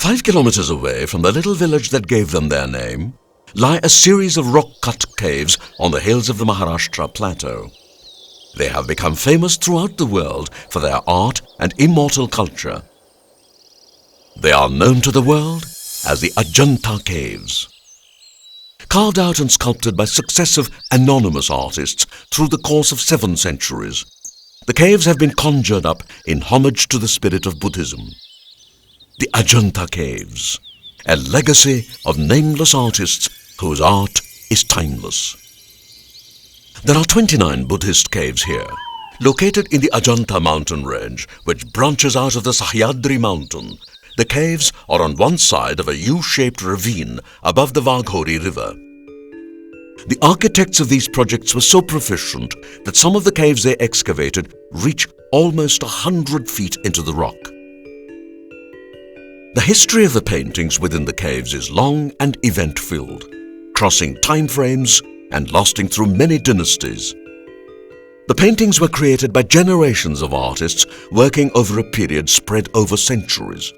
5 kilometers away from the little village that gave them their name lie a series of rock-cut caves on the hills of the Maharashtra plateau. They have become famous throughout the world for their art and immortal culture. They are known to the world as the Ajanta caves. Carved out and sculpted by successive anonymous artists through the course of 7 centuries, the caves have been conjured up in homage to the spirit of Buddhism. The Ajanta caves, a legacy of nameless artists whose art is timeless. There are 29 Buddhist caves here, located in the Ajanta mountain range, which branches out of the Sahyadri Mountain. The caves are on one side of a U-shaped ravine above the Waghora River. The architects of these projects were so proficient that some of the caves they excavated reach almost 100 feet into the rock. The history of the paintings within the caves is long and event-filled, crossing time frames and lasting through many dynasties. The paintings were created by generations of artists working over a period spread over centuries.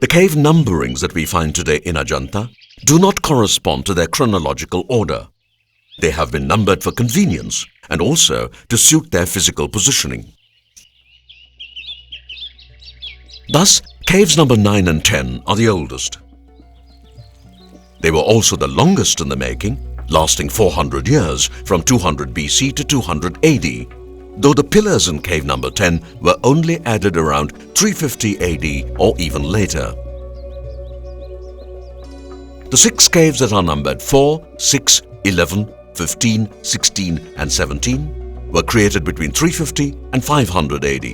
The cave numberings that we find today in Ajanta do not correspond to their chronological order. They have been numbered for convenience and also to suit their physical positioning. Thus, caves number 9 and 10 are the oldest. They were also the longest in the making, lasting 400 years from 200 BC to 200 AD, though the pillars in cave number 10 were only added around 350 AD or even later. The 6 caves that are numbered 4, 6, 11, 15, 16 and 17 were created between 350 and 500 AD.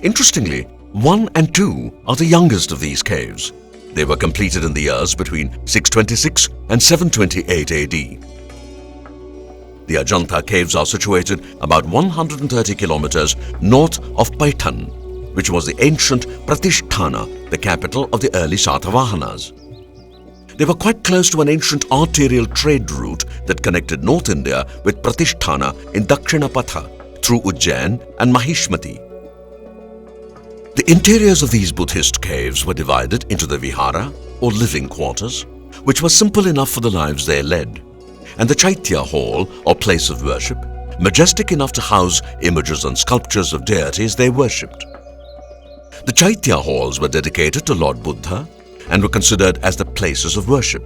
Interestingly, 1 and 2 are the youngest of these caves. They were completed in the years between 626 and 728 AD. The Ajanta caves are situated about 130 kilometers north of Paitan, which was the ancient Pratisthana, the capital of the early Satavahanas. They were quite close to an ancient arterial trade route that connected North India with Pratisthana in Dakshinapatha through Ujjain and Mahishmati. The interiors of these Buddhist caves were divided into the vihara or living quarters, which were simple enough for the lives they led, and the Chaitya hall or place of worship, majestic enough to house images and sculptures of deities they worshipped. The Chaitya halls were dedicated to Lord Buddha and were considered as the places of worship.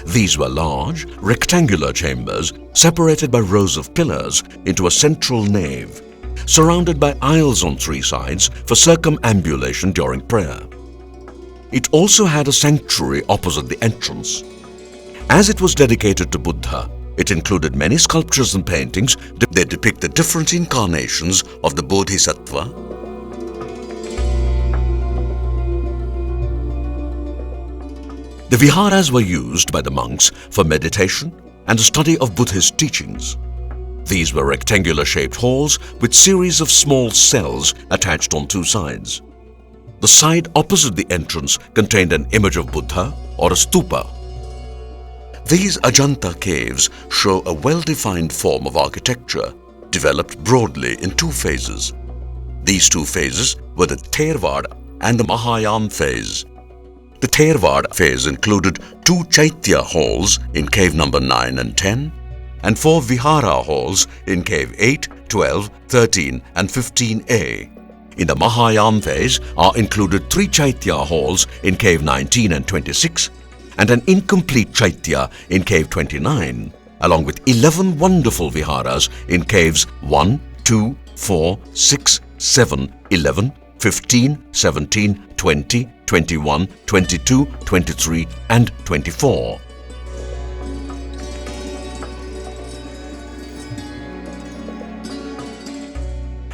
These were large, rectangular chambers separated by rows of pillars into a central nave, surrounded by aisles on 3 sides for circumambulation during prayer. It also had a sanctuary opposite the entrance. As it was dedicated to Buddha, it included many sculptures and paintings that depict the different incarnations of the Bodhisattva, the viharas were used by the monks for meditation and the study of Buddhist teachings. These were rectangular-shaped halls with series of small cells attached on 2 sides. The side opposite the entrance contained an image of Buddha or a stupa. These Ajanta caves show a well-defined form of architecture developed broadly in 2 phases. These 2 phases were the Thervada and the Mahayana phase. The Thervada phase included 2 Chaitya halls in cave number 9 and 10, and 4 Vihara halls in cave 8, 12, 13 and 15A. In the Mahayana phase are included 3 Chaitya halls in cave 19 and 26 and an incomplete Chaitya in cave 29, along with 11 wonderful Viharas in caves 1, 2, 4, 6, 7, 11, 15, 17, 20, 21, 22, 23 and 24.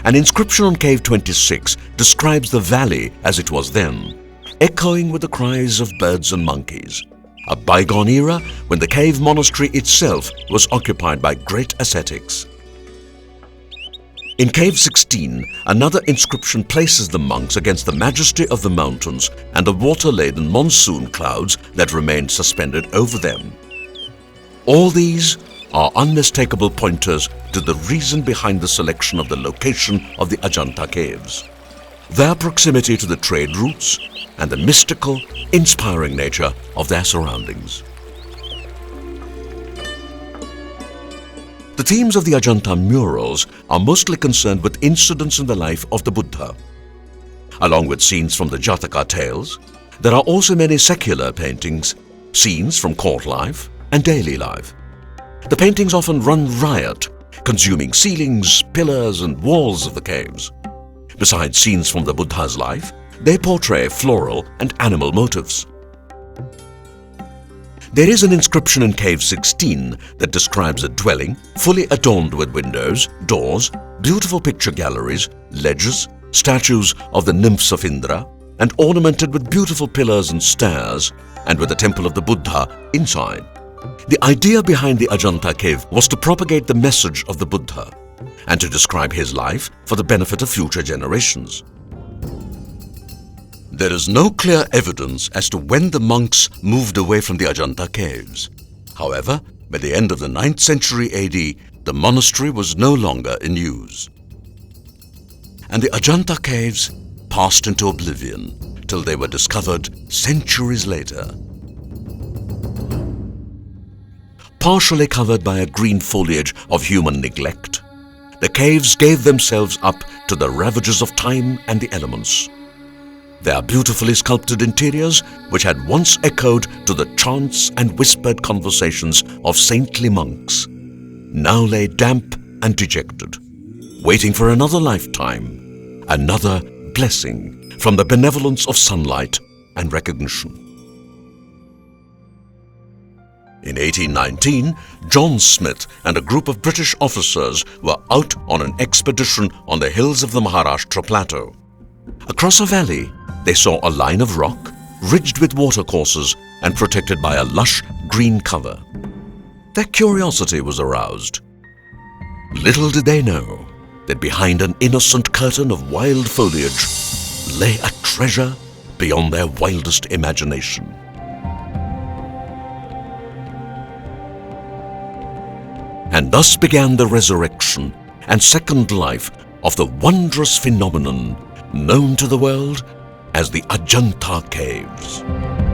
An inscription on cave 26 describes the valley as it was then, echoing with the cries of birds and monkeys, a bygone era when the cave monastery itself was occupied by great ascetics. In cave 16, another inscription places the monks against the majesty of the mountains and the water-laden monsoon clouds that remained suspended over them. All these are unmistakable pointers to the reason behind the selection of the location of the Ajanta caves. Their proximity to the trade routes, and the mystical, inspiring nature of their surroundings. The themes of the Ajanta murals are mostly concerned with incidents in the life of the Buddha. Along with scenes from the Jataka tales, there are also many secular paintings, scenes from court life and daily life. The paintings often run riot, consuming ceilings, pillars and walls of the caves. Besides scenes from the Buddha's life, they portray floral and animal motifs. There is an inscription in Cave 16 that describes a dwelling fully adorned with windows, doors, beautiful picture galleries, ledges, statues of the nymphs of Indra, and ornamented with beautiful pillars and stairs, and with the temple of the Buddha inside. The idea behind the Ajanta cave was to propagate the message of the Buddha and to describe his life for the benefit of future generations. There is no clear evidence as to when the monks moved away from the Ajanta caves. However, by the end of the 9th century AD, the monastery was no longer in use. And the Ajanta caves passed into oblivion till they were discovered centuries later. Partially covered by a green foliage of human neglect, the caves gave themselves up to the ravages of time and the elements. Their beautifully sculpted interiors, which had once echoed to the chants and whispered conversations of saintly monks, now lay damp and dejected, waiting for another lifetime, another blessing from the benevolence of sunlight and recognition. In 1819, John Smith and a group of British officers were out on an expedition on the hills of the Maharashtra plateau. Across a valley, they saw a line of rock, ridged with watercourses and protected by a lush green cover. Their curiosity was aroused. Little did they know that behind an innocent curtain of wild foliage lay a treasure beyond their wildest imagination. And thus began the resurrection and second life of the wondrous phenomenon known to the world as the Ajanta Caves.